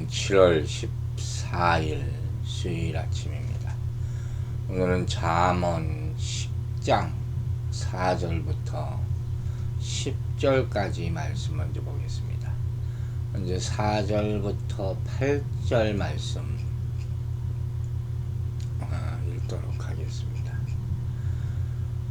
7월 14일 수요일 아침입니다. 오늘은 잠언 10장 4절부터 10절까지 말씀 먼저 보겠습니다. 먼저 4절부터 8절 말씀 읽도록 하겠습니다.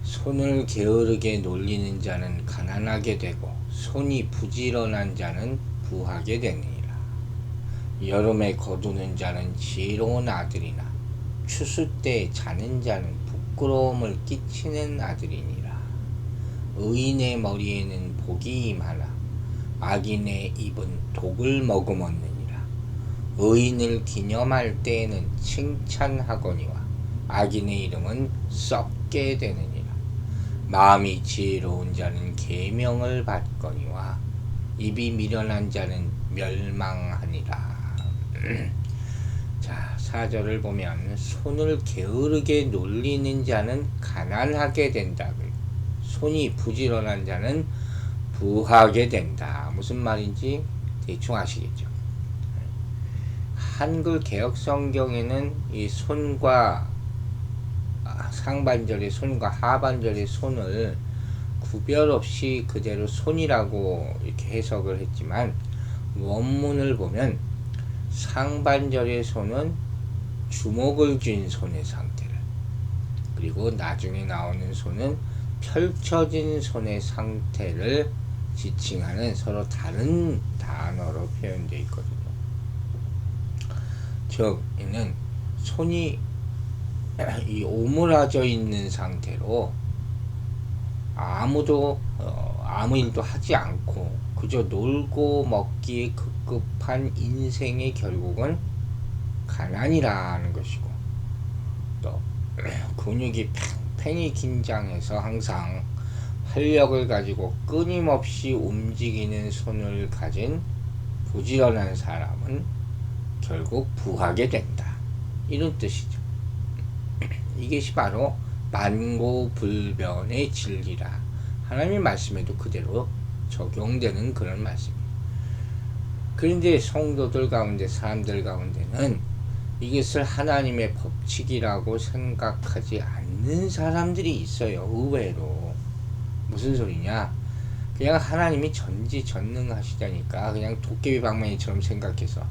손을 게으르게 놀리는 자는 가난하게 되고 손이 부지런한 자는 부하게 되느니라. 여름에 거두는 자는 지혜로운 아들이나 추수 때 자는 자는 부끄러움을 끼치는 아들이니라. 의인의 머리에는 복이 임하나 악인의 입은 독을 머금었느니라. 의인을 기념할 때에는 칭찬하거니와 악인의 이름은 썩게 되느니라. 마음이 지혜로운 자는 계명을 받거니와 입이 미련한 자는 멸망하니라. 자, 4절을 보면 손을 게으르게 놀리는 자는 가난하게 된다. 손이 부지런한 자는 부하게 된다. 무슨 말인지 대충 아시겠죠? 한글 개역 성경에는 이 손과 상반절의 손과 하반절의 손을 구별 없이 그대로 손이라고 이렇게 해석을 했지만 원문을 보면 상반절의 손은 주먹을 쥔 손의 상태를, 그리고 나중에 나오는 손은 펼쳐진 손의 상태를 지칭하는 서로 다른 단어로 표현되어 있거든요. 즉, 이는 손이 이 오므라져 있는 상태로 아무 일도 하지 않고 그저 놀고 먹기에 급급한 인생의 결국은 가난이라는 것이고, 또 근육이 팽팽히 긴장해서 항상 활력을 가지고 끊임없이 움직이는 손을 가진 부지런한 사람은 결국 부하게 된다, 이런 뜻이죠. 이것이 바로 만고불변의 진리라 하나님의 말씀에도 그대로 적용되는 그런 말씀입니다. 그런데 성도들 가운데, 사람들 가운데는 이것을 하나님의 법칙이라고 생각하지 않는 사람들이 있어요. 의외로. 무슨 소리냐? 그냥 하나님이 전지전능하시다니까 그냥 도깨비 방망이처럼 생각해서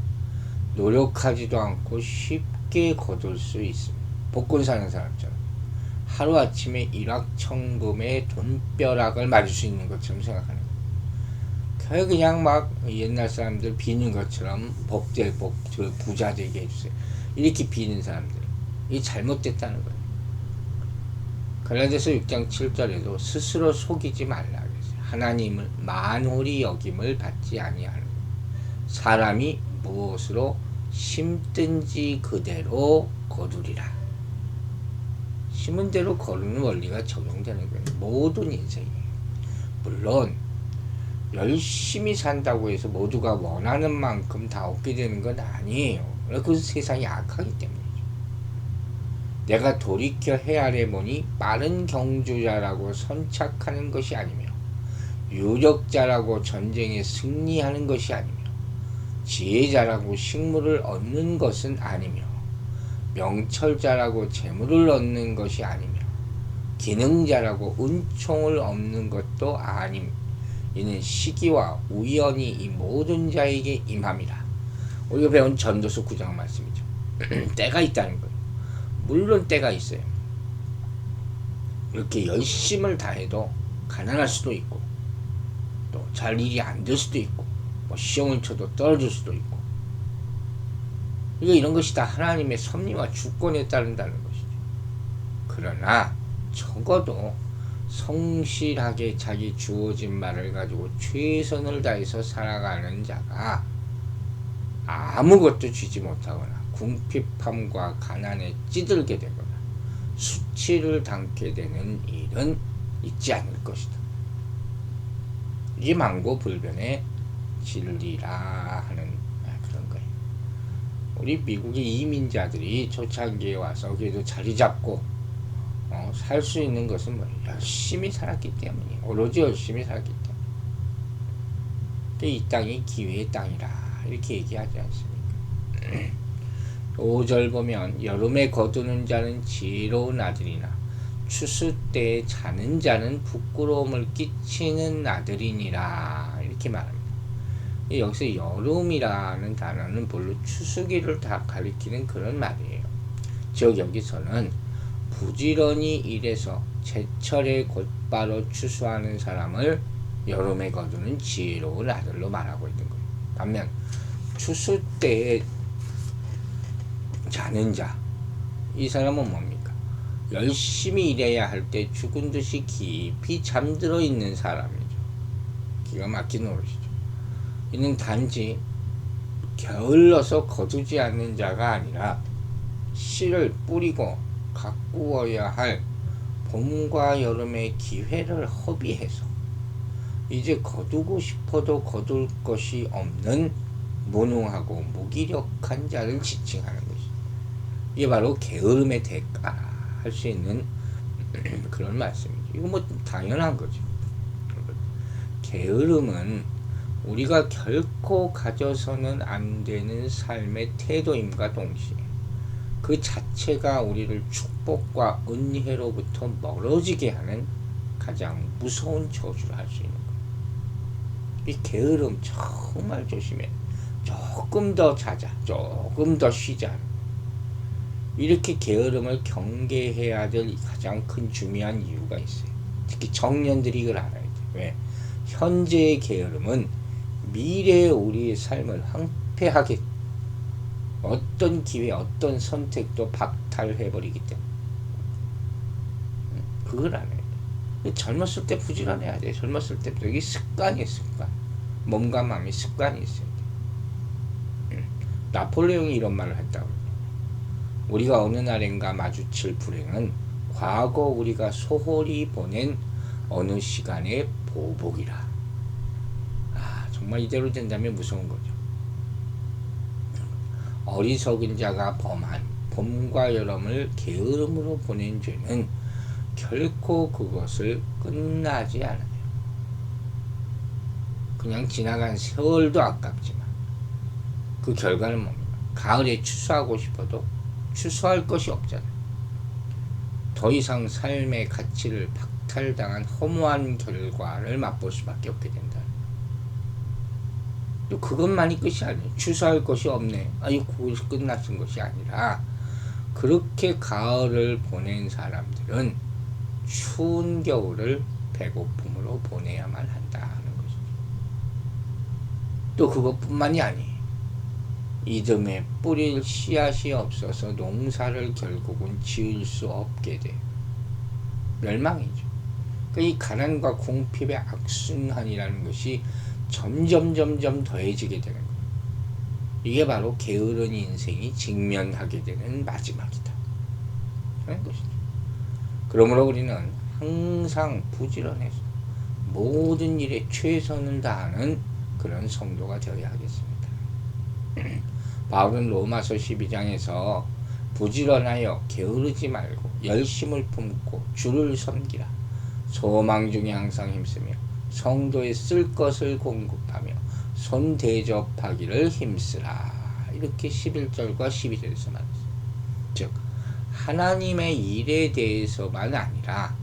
노력하지도 않고 쉽게 거둘 수 있습니다. 복권 사는 사람처럼 하루아침에 일확천금의 돈벼락을 맞을 수 있는 것처럼 생각하는 거예요. 그냥 막 옛날 사람들 비는 것처럼 부자 되게 해주세요, 이렇게 비는 사람들, 이게 잘못됐다는 거예요. 갈라디아서 6장 7절에도 스스로 속이지 말라 그랬어요. 하나님을 만홀히 여김을 받지 아니하는 거예요. 사람이 무엇으로 심든지 그대로 거두리라. 심은 대로 거두는 원리가 적용되는 거예요. 모든 인생에. 물론 열심히 산다고 해서 모두가 원하는 만큼 다 얻게 되는 건 아니에요. 그래서 세상이 악하기 때문이죠. 내가 돌이켜 헤아려 보니 빠른 경주자라고 선착하는 것이 아니며 유력자라고 전쟁에 승리하는 것이 아니며 지혜자라고 식물을 얻는 것은 아니며 명철자라고 재물을 얻는 것이 아니며 기능자라고 은총을 얻는 것도 아님. 이는 시기와 우연이 이 모든 자에게 임함이라. 우리가 배운 전도서 9장 말씀이죠. 때가 있다는 거예요. 물론 때가 있어요. 이렇게 열심을 다해도 가난할 수도 있고, 또 잘 일이 안 될 수도 있고, 뭐 시험을 쳐도 떨어질 수도 있고, 이런 것이 다 하나님의 섭리와 주권에 따른다는 것이죠. 그러나 적어도 성실하게 자기 주어진 말을 가지고 최선을 다해서 살아가는 자가 아무것도 쥐지 못하거나 궁핍함과 가난에 찌들게 되거나 수치를 당게 되는 일은 있지 않을 것이다. 이게 만고불변의 진리라 하는 그런 거예요. 우리 미국의 이민자들이 초창기에 와서 그래도 자리 잡고 살 수 있는 것은 열심히 살았기 때문이에요. 오로지 열심히 살았기 때문에. 이 땅이 기회의 땅이라 이렇게 얘기하지 않습니까? 5절 보면 여름에 거두는 자는 지혜로운 아들이나 추수 때에 자는 자는 부끄러움을 끼치는 아들이니라 이렇게 말합니다. 여기서 여름이라는 단어는 본래 추수기를 다 가리키는 그런 말이에요. 즉 여기서는 부지런히 일해서 제철에 곧바로 추수하는 사람을 여름에 거두는 지혜로운 아들로 말하고 있는 거예요. 반면 추수 때에 자는 자, 이 사람은 뭡니까? 열심히 일해야 할 때 죽은 듯이 깊이 잠들어 있는 사람이죠. 기가 막힌 노릇이죠. 이는 단지 게을러서 거두지 않는 자가 아니라 씨를 뿌리고 가꾸어야 할 봄과 여름의 기회를 허비해서 이제 거두고 싶어도 거둘 것이 없는 무능하고 무기력한 자를 지칭하는 것이죠. 이게 바로 게으름의 대가 할 수 있는 그런 말씀이죠. 이거 뭐 당연한 거죠. 게으름은 우리가 결코 가져서는 안 되는 삶의 태도임과 동시에 그 자체가 우리를 축복과 은혜로부터 멀어지게 하는 가장 무서운 저주를 할 수 있는 거예요. 이 게으름 정말 조심해. 조금 더 자자, 조금 더 쉬자. 이렇게 게으름을 경계해야 될 가장 큰 중요한 이유가 있어요. 특히 청년들이 이걸 알아야 돼요. 왜? 현재의 게으름은 미래의 우리의 삶을 황폐하게 어떤 기회, 어떤 선택도 박탈해버리기 때문에 그걸 알아야 돼. 젊었을 때 부지런해야 돼. 젊었을 때부터 이게 습관이에요. 습관. 몸과 마음의 습관이 있어야 돼. 나폴레옹이 이런 말을 했다고. 우리가 어느 날인가 마주칠 불행은 과거 우리가 소홀히 보낸 어느 시간의 보복이라. 정말 이대로 된다면 무서운 거죠. 어리석은 자가 범한 봄과 여름을 게으름으로 보낸 죄는 결코 그것을 끝나지 않아요. 그냥 지나간 세월도 아깝지만 그 결과는 뭡니까? 가을에 추수하고 싶어도 추수할 것이 없잖아요. 더 이상 삶의 가치를 박탈당한 허무한 결과를 맛볼 수밖에 없게 된다. 또 그것만이 끝이 아니에요. 추수할 것이 없네. 그것이 끝났은 것이 아니라 그렇게 가을을 보낸 사람들은 추운 겨울을 배고픔으로 보내야만 한다는 것이죠. 또 그것뿐만이 아니에요. 이듬해 뿌릴 씨앗이 없어서 농사를 결국은 지을 수 없게 돼요. 멸망이죠. 이 가난과 궁핍의 악순환이라는 것이 점점 더해지게 되는 거예요. 이게 바로 게으른 인생이 직면하게 되는 마지막이다. 그런 것이죠. 그러므로 우리는 항상 부지런해서 모든 일에 최선을 다하는 그런 성도가 되어야 하겠습니다. 바울은 로마서 12장에서 부지런하여 게으르지 말고 열심을 품고 주를 섬기라. 소망 중에 항상 힘쓰며 성도에 쓸 것을 공급하며 손 대접하기를 힘쓰라. 이렇게 11절과 12절에서 말했어요. 즉 하나님의 일에 대해서만 아니라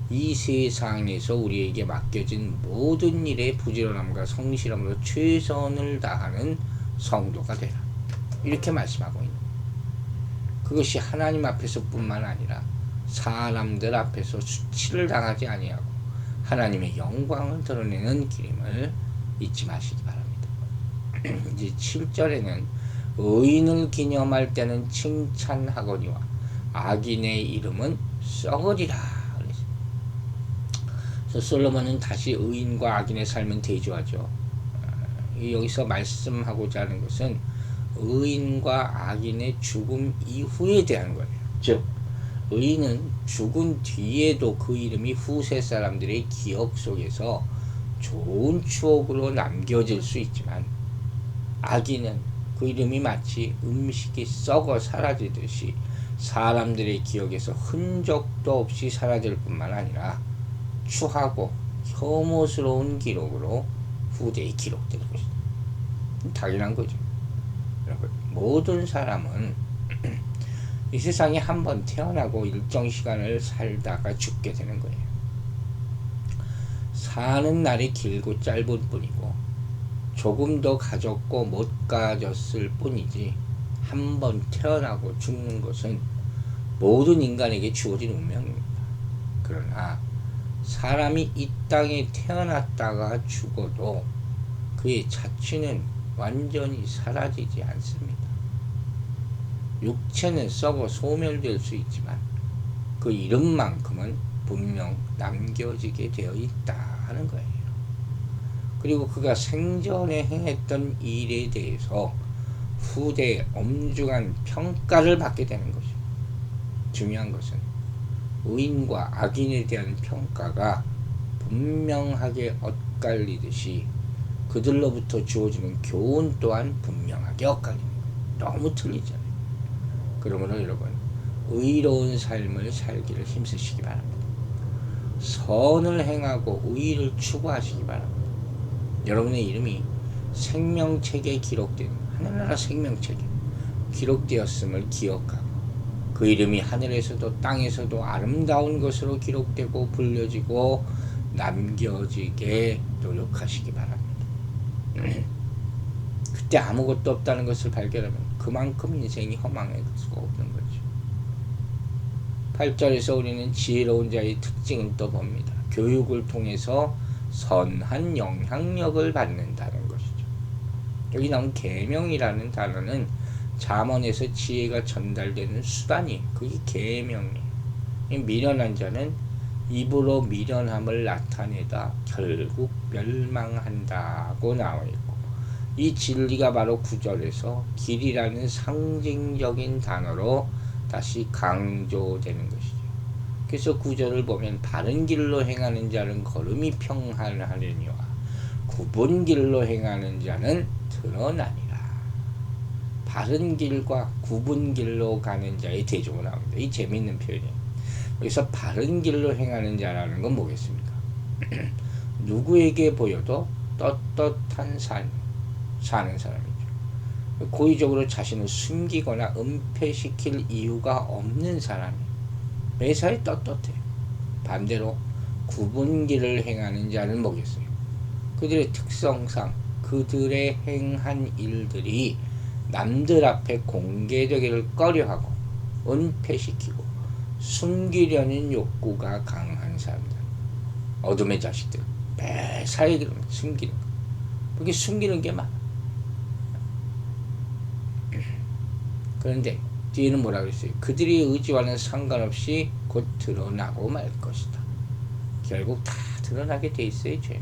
이 세상에서 우리에게 맡겨진 모든 일에 부지런함과 성실함으로 최선을 다하는 성도가 되라. 이렇게 말씀하고 있는 거예요. 그것이 하나님 앞에서 뿐만 아니라 사람들 앞에서 수치를 당하지 아니하고 하나님의 영광을 드러내는 길임을 잊지 마시기 바랍니다. 이제 7절에는 의인을 기념할 때는 칭찬하거니와 악인의 이름은 썩으리라. 그래서 솔로몬은 다시 의인과 악인의 삶은 대조하죠. 여기서 말씀하고자 하는 것은 의인과 악인의 죽음 이후에 대한 거예요. 즉 의인은 죽은 뒤에도 그 이름이 후세 사람들의 기억 속에서 좋은 추억으로 남겨질 수 있지만 악인은 그 이름이 마치 음식이 썩어 사라지듯이 사람들의 기억에서 흔적도 없이 사라질 뿐만 아니라 추하고 혐오스러운 기록으로 후대에 기록될 것이다. 당연한 거죠. 여러분. 모든 사람은 이 세상에 한 번 태어나고 일정 시간을 살다가 죽게 되는 거예요. 사는 날이 길고 짧은 뿐이고 조금 더 가졌고 못 가졌을 뿐이지 한 번 태어나고 죽는 것은 모든 인간에게 주어진 운명입니다. 그러나 사람이 이 땅에 태어났다가 죽어도 그의 자취는 완전히 사라지지 않습니다. 육체는 썩어 소멸될 수 있지만 그 이름만큼은 분명 남겨지게 되어 있다 하는 거예요. 그리고 그가 생전에 행했던 일에 대해서 후대에 엄중한 평가를 받게 되는 것입니다. 중요한 것은 의인과 악인에 대한 평가가 분명하게 엇갈리듯이 그들로부터 주어지는 교훈 또한 분명하게 엇갈리는 거예요. 너무 틀리잖아요. 그러므로 여러분, 의로운 삶을 살기를 힘쓰시기 바랍니다. 선을 행하고 의를 추구하시기 바랍니다. 여러분의 이름이 생명책에 기록된 하늘나라 생명책에 기록되었음을 기억하고 그 이름이 하늘에서도 땅에서도 아름다운 것으로 기록되고 불려지고 남겨지게 노력하시기 바랍니다. 그때 아무것도 없다는 것을 발견하면 그만큼 인생이 허망할 수가 없는 거죠. 8절에서 우리는 지혜로운 자의 특징을 또 봅니다. 교육을 통해서 선한 영향력을 받는다는 것이죠. 여기 나온 계명이라는 단어는 잠언에서 지혜가 전달되는 수단이에요. 그게 계명이에요. 미련한 자는 입으로 미련함을 나타내다 결국 멸망한다고 나와 있고, 이 진리가 바로 9절에서 길이라는 상징적인 단어로 다시 강조되는 것이죠. 그래서 9절을 보면 바른 길로 행하는 자는 걸음이 평안하려니와 굽은 길로 행하는 자는 드러나니라. 바른 길과 굽은 길로 가는 자의 대조가 나옵니다. 이 재미있는 표현이에요. 여기서 바른 길로 행하는 자라는 건 뭐겠습니까? 누구에게 보여도 떳떳한 삶 사는 사람이죠. 고의적으로 자신을 숨기거나 은폐시킬 이유가 없는 사람이 매사에 떳떳해. 반대로 굽은 길을 행하는 자는 뭐겠어요? 그들의 특성상 그들의 행한 일들이 남들 앞에 공개되기를 꺼려하고 은폐시키고 숨기려는 욕구가 강한 사람들. 어둠의 자식들. 매사에 숨기는 거. 그게 숨기는 게 많아. 그런데 뒤에는 뭐라 그랬어요? 그들의 의지와는 상관없이 곧 드러나고 말 것이다. 결국 다 드러나게 돼 있어요. 죄는.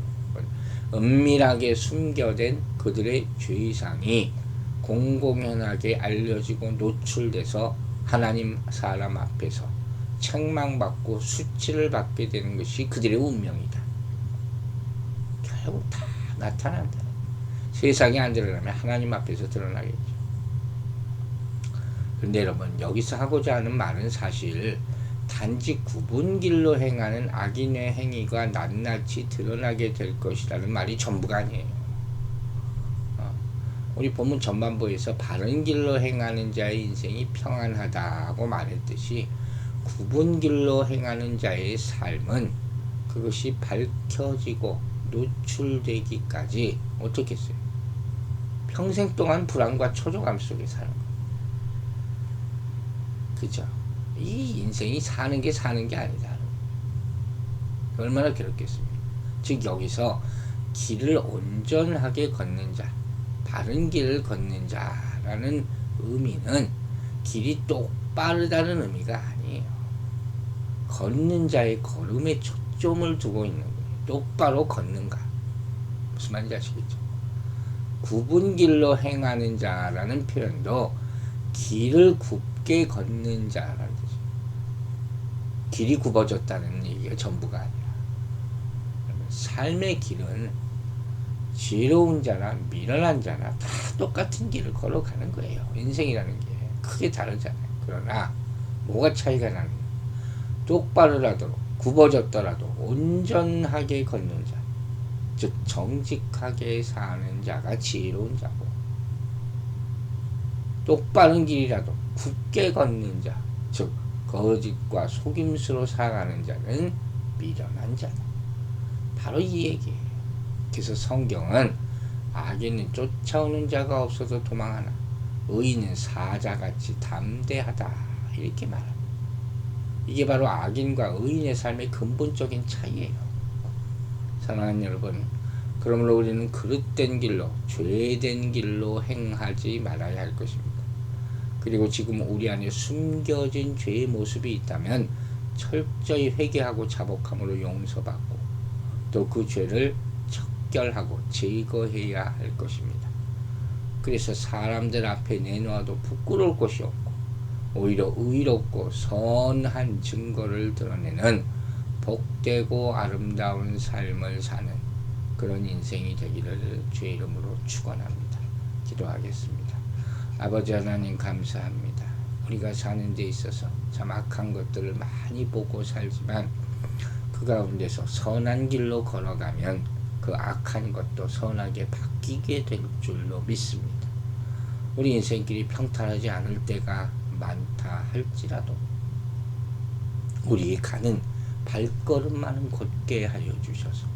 은밀하게 숨겨된 그들의 죄상이 공공연하게 알려지고 노출돼서 하나님 사람 앞에서 책망받고 수치를 받게 되는 것이 그들의 운명이다. 결국 다 나타난다. 세상에 안 드러나면 하나님 앞에서 드러나겠죠. 그런데 여러분, 여기서 하고자 하는 말은 사실 단지 굽은 길로 행하는 악인의 행위가 낱낱이 드러나게 될 것이라는 말이 전부가 아니에요. 우리 본문 전반부에서 바른 길로 행하는 자의 인생이 평안하다고 말했듯이 굽은 길로 행하는 자의 삶은 그것이 밝혀지고 노출되기까지 어떻게 했어요? 평생 동안 불안과 초조감 속에 사는 거예요. 그죠? 이 인생이 사는 게 아니다. 얼마나 괴롭겠습니까? 즉 여기서 길을 온전하게 걷는 자, 바른 길을 걷는 자라는 의미는 길이 똑바르다는 의미가 아니에요. 걷는 자의 걸음에 초점을 두고 있는 거예요. 똑바로 걷는가. 무슨 말인지 아시겠죠? 굽은 길로 행하는 자라는 표현도 길을 굽게 걷는 자라는 뜻이에요. 길이 굽어졌다는 얘기가 전부가 아니라 삶의 길은 지혜로운 자나 미련한 자나 다 똑같은 길을 걸어가는 거예요. 인생이라는 게 크게 다르잖아요. 그러나 뭐가 차이가 나느냐? 똑바르라도 굽어졌더라도 온전하게 걷는 자, 즉 정직하게 사는 자가 지혜로운 자고, 똑바른 길이라도 굳게 걷는 자, 즉 거짓과 속임수로 살아가는 자는 미련한 자다. 바로 이 얘기예요. 그래서 성경은 악인은 쫓아오는 자가 없어서 도망하나 의인은 사자같이 담대하다 이렇게 말합니다. 이게 바로 악인과 의인의 삶의 근본적인 차이예요. 사랑하는 여러분, 그러므로 우리는 그릇된 길로, 죄된 길로 행하지 말아야 할 것입니다. 그리고 지금 우리 안에 숨겨진 죄의 모습이 있다면 철저히 회개하고 자복함으로 용서받고 또 그 죄를 척결하고 제거해야 할 것입니다. 그래서 사람들 앞에 내놓아도 부끄러울 것이 없고 오히려 의롭고 선한 증거를 드러내는 복되고 아름다운 삶을 사는 그런 인생이 되기를 주의 이름으로 축원합니다. 기도하겠습니다. 아버지 하나님 감사합니다. 우리가 사는 데 있어서 참 악한 것들을 많이 보고 살지만 그 가운데서 선한 길로 걸어가면 그 악한 것도 선하게 바뀌게 될 줄로 믿습니다. 우리 인생길이 평탄하지 않을 때가 많다 할지라도 우리의 가는 발걸음만은 곧게 하여 주셔서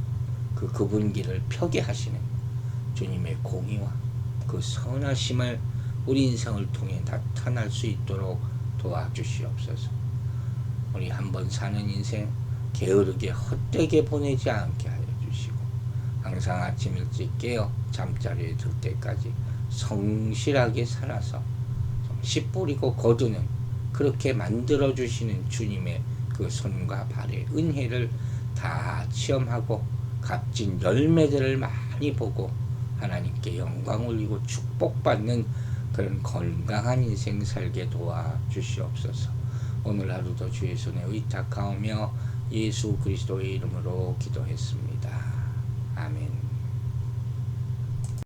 그분 길을 펴게 하시는 주님의 공의와 그 선하심을 우리 인생을 통해 나타날 수 있도록 도와주시옵소서. 우리 한번 사는 인생 게으르게 헛되게 보내지 않게 하여 주시고 항상 아침 일찍 깨어 잠자리에 들 때까지 성실하게 살아서 씨 뿌리고 거두는 그렇게 만들어 주시는 주님의 그 손과 발의 은혜를 다 체험하고 값진 열매들을 많이 보고 하나님께 영광 올리고 축복받는 그런 건강한 인생 살게 도와주시옵소서. 오늘 하루도 주의 손에 의탁하오며 예수 그리스도의 이름으로 기도했습니다.